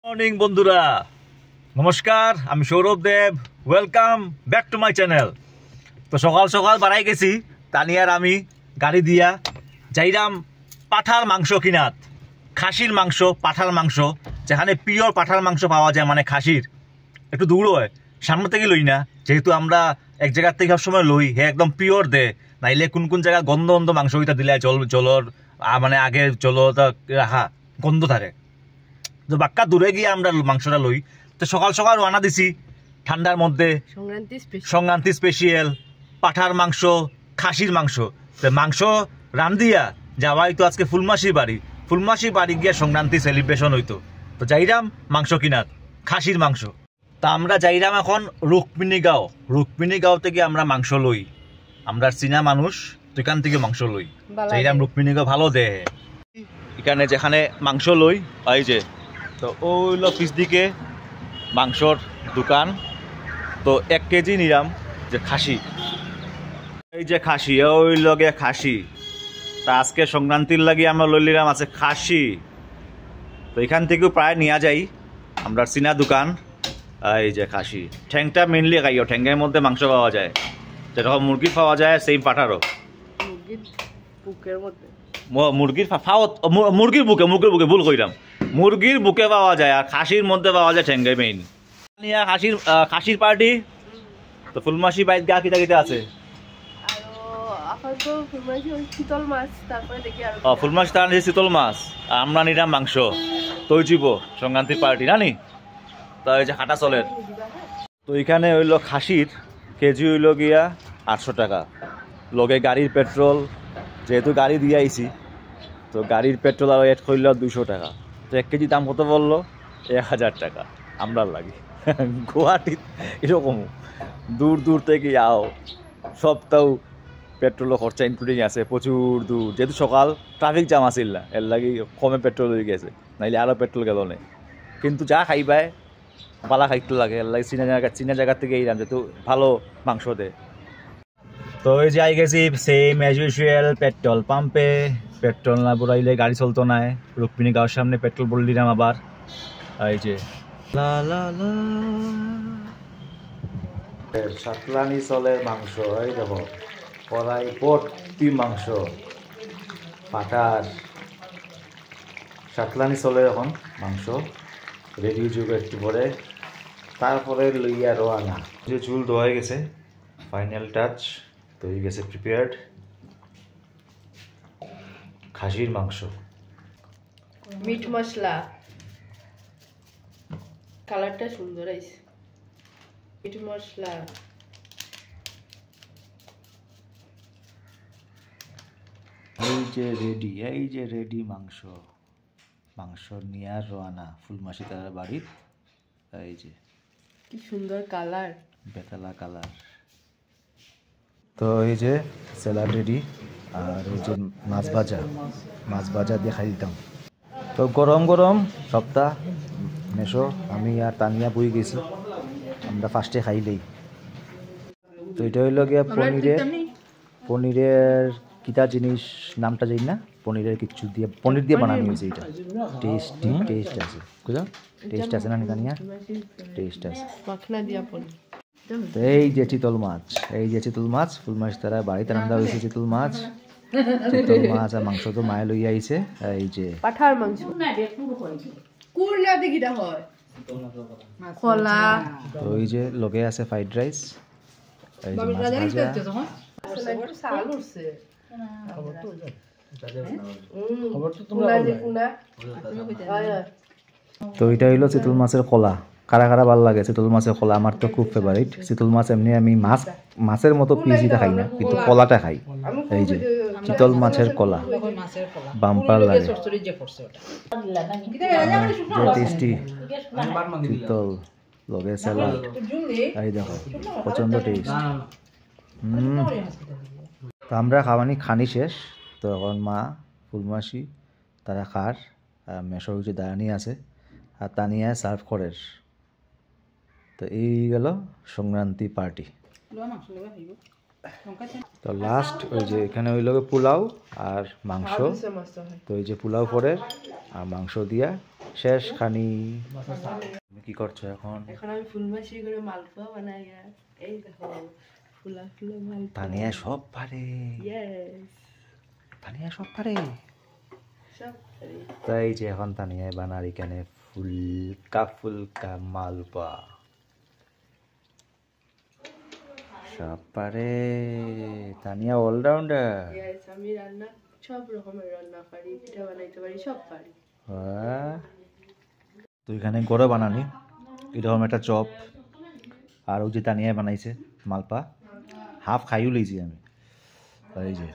Morning বন্ধুরা, নমস্কার। আমি Sourav Dev, welcome back to my channel. তো সকাল সকাল বাড়াই গেছি তানিয়ার আমি গাড়ি দিয়া যাইরাম পাঠার মাংস কিনাত। খাসির মাংস, পাঠার মাংস, যেখানে পিওর পাঠার মাংস পাওয়া যায়, মানে খাসির। একটু দূর হয়, সামনে থেকে লই না, যেহেতু আমরা এক জায়গার থেকে সবসময় লই, হে একদম পিওর দে। নাইলে কোন কোন জায়গায় গন্ধ গন্ধ মাংস ওইটা দিলে জলর মানে আগে জলটা রাখা গন্ধ থাকে। তো বাক্কা দূরে গিয়ে আমরা মাংসটা লই। তো সকাল সকাল রান্না দিছি ঠান্ডার মধ্যে, সংক্রান্তি স্পেশাল পাঠার মাংস, খাসির মাংস। তো মাংস রান্ধিয়া যাওয়াই তো আজকে ফুলমাসির বাড়ি গিয়া সংক্রান্তি সেলিব্রেশন হইতো। তো যাইরাম মাংস কিনাত, খাসির মাংস। তা আমরা যাইরাম এখন রুক্মিণীগাঁও থেকে আমরা মাংস লই। আমরা চীনা মানুষ, এখান থেকে মাংস লই। যাইরাম রুক্মিণীগাঁও, ভালো দেয় এখানে যেখানে মাংস লই। এই যে তো ওইল পিছ দিকে মাংসর দোকান। তো 1 কেজি নিলাম যে খাসি, এই যে খাসি, ওই লগে খাসি। তা আজকে সংক্রান্তির লাগি আমরা লই নিলাম আছে খাসি। তো এখান থেকেও প্রায় নিয়ে যাই আমরা চীনা দোকান। এই যে খাসি, ঠ্যাংটা মেনলি খাইও, ঠ্যাংয়ের মধ্যে মাংস পাওয়া যায়, যেরকম মুরগির পাওয়া যায় সেই পাঠারও। মুরগির বুকে ভুল কইলাম, মুরগির বুকে পাওয়া যায়, আর খাসির মধ্যে পাওয়া যায় ঠ্যাঙ্গে মেইন। খাসির পার্টি। তো ফুলমাসি বাইত গা কিতা কিতা আছে, ফুলমাসি তার শীতল মাছ, আর আমরা নিলাম মাংস। তো জীব সংক্রান্তির পার্টি নানি। তো এই যে হাঁটা চলের। তো এখানে হইল খাসির কেজি হইল গিয়া 800 টাকা, লগে গাড়ির পেট্রোল, যেহেতু গাড়ি দিয়ে আইছি তো গাড়ির পেট্রোল আর এড করল 200 টাকা। তো 1 কেজি দাম কত বললো? 1000 টাকা। আমরা লাগি গুয়াহাটিত এরকম দূর দূর থেকে আও, সবটাও পেট্রোল খরচা ইনক্লুডিং আছে, প্রচুর দূর। যেহেতু সকাল ট্রাফিক জাম আসিল না, এর লাগি কমে পেট্রোল হয়ে গেছে, নাইলে আরও পেট্রোল গেল নেই। কিন্তু যা খাইবাই পালা খাইতে লাগে, এর লাগে চীনা জায়গার থেকে এই যেহেতু ভালো মাংস দেয়। তো এই যে আই গেছি সেম অ্যাজ ইউজুয়াল পেট্রোল পাম্পে। পেট্রোল না ভরাইলে গাড়ি চলতো না। রুক্মিণীগাঁওর সামনে পেট্রোল ভরে দিলাম আবার। এই যে সাতলানি চলে মাংস, এই দেখো কড়াই ভর্তি মাংস পাঠার। সাতলানি চলে এখন মাংস রেডি যুগে একটু পরে, তারপরে লইয়া রোয়ানা। যে চুল ধোয়া গেছে, ফাইনাল টাচ তো হয়ে গেছে, প্রিপেয়ার্ড খাসির মাংস। মিট মশলা, কালারটা সুন্দর আইছে। মিট মশলা, এই যে রেডি মাংস নিয়ে রওনা ফুলমাসি তার বাড়ির। এই যে কি সুন্দর কালার, বেতালা কালার। তো এই যে স্যালাড রেডি, আর এই যে মাছ ভাজা দিয়ে খাই দিতাম। তো গরম গরম সপ্তাহ মেশো, আমি আর তানিয়া বই গেছি, আমরা ফার্স্টে খাইলেই। তো এটা হইল গিয়া পনিরের কিতা জিনিস নামটা জানি না, পনিরের কিছু দিয়ে, পনির দিয়ে বানানো হয়েছে। এটা টেস্ট আছে, বুঝলো, টেস্ট আছে না তানিয়া, টেস্ট আছে। তো এই যে চিতল মাছ, ফুলমাস তারা বাড়িতে রান্না হয়েছে। চিতল মাছ আর মাংস তো মায়ে লইয়া আইছে। এই যে পাঠার মাংস, কলা, তো এই যে লগে আছে ফ্রাইড রাইস, এই যে মাছ ভাজা। তো এটা হইলো চিতল মাছের কলা। কারা কারা ভালো লাগে চিতল মাছের কলা? আমার তো খুব ফেভারিট চিতল মাছ। এমনি আমি মাছের মতো পিসিটা খাই না, কিন্তু কলাটা খাই। এই যে চিতল মাছের কলা, বাম্পার লাগে, টেস্টি চিতল লগে স্যালাড। এই দেখো প্রচন্ড টেস্ট। তো আমরা খানি শেষ। তো এখন মা ফুলমাসি তারা খার, মেশো যে দাঁড়ানি আছে আর তানিয়া সার্ভ করে। তো এই গেল সংক্রান্তি পার্টি। তো লাস্ট ওই যে এখানে হইল পোলাও আর মাংস। তো এই যে পোলাও পরে আর মাংস দিয়া শেষ খানি। তুমি কি করছো এখন? এখন আমি ফুলমাছি করে মালপোয়া বানাই। এই দেখো ফুলা ফুলা মালপোয়া। তানিয়া সব পারে। ইয়েস, তানিয়া সব পারে। সব পারি। তো এই যে এখন তানিয়া বানার এখানে ফুলকা মালপোয়া সব পারে। তানিয়া অলরাউন্ডার। ইয়েস, আমি রান্না সব রকমের রান্না পারি, পিঠা বানাইতে পারি, সব পারি। তো এখানে গড়ে বানানি এরকম একটা চপ আর ওই যে তানিয়া বানাইছে মালপা, হাফ খাইও লইছি আমি। এই যে